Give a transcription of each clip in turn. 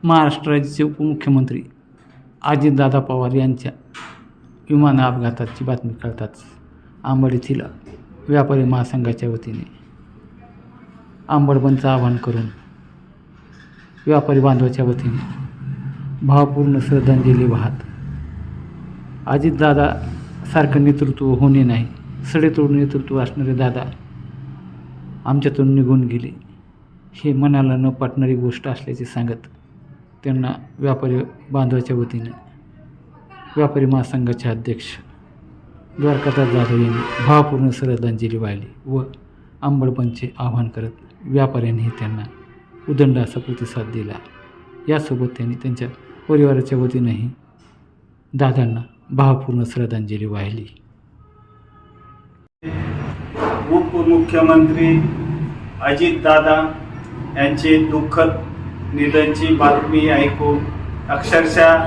महाराष्ट्र राज्याचे उपमुख्यमंत्री अजितदादा पवार यांच्या विमान अपघाताची बातमी कळताच अंबड येथील व्यापारी महासंघाच्या वतीने अंबड बंदचं आवाहन करून व्यापारी बांधवाच्या वतीने भावपूर्ण श्रद्धांजली वाहत अजितदादा सारखं नेतृत्व होणे नाही, सडेतोड नेतृत्व असणारे दादा आमच्यातून निघून गेले हे मनाला न पटणारी गोष्ट असल्याचे सांगत त्यांना व्यापारी बांधवाच्या वतीने व्यापारी महासंघाचे अध्यक्ष द्वारकादास जाधव यांनी भावपूर्ण श्रद्धांजली वाहिली व अंबड बंदचे आवाहन करत व्यापाऱ्यांनी त्यांना उदंड असा प्रतिसाद दिला। यासोबत त्यांनी त्यांच्या परिवाराच्या वतीनेही दादांना भावपूर्ण श्रद्धांजली वाहिली। उपमुख्यमंत्री अजितदादा यांचे दुःखद निधनाची बातमी ऐकून अक्षरशः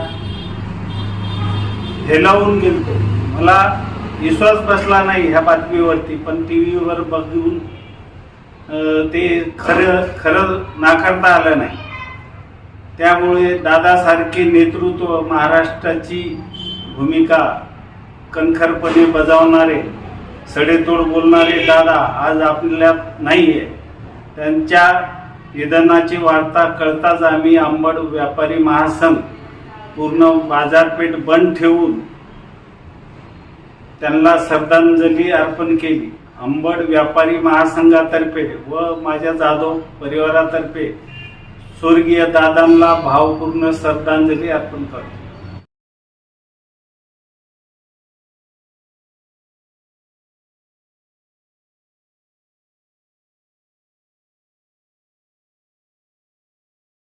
हेलावून गेलो। मला विश्वास बसला नाही ह्या बातमीवरती, पण टीव्हीवर बघून ते खरं नाकारता आलं नाही। त्यामुळे दादासारखे नेतृत्व महाराष्ट्राची भूमिका कणखरपणे बजावणारे सडेतोड बोलणारे दादा आज आपल्यात नाही आहे। त्यांच्या निधनाची वार्ता कळताच आम्ही अंबड व्यापारी महासंघ पूर्ण बाजारपेठ बंद ठेवून त्यांना श्रद्धांजली अर्पण केली। अंबड व्यापारी महासंघातर्फे व माझ्या जाधव परिवारातर्फे स्वर्गीय दादांना भावपूर्ण श्रद्धांजली अर्पण करतो।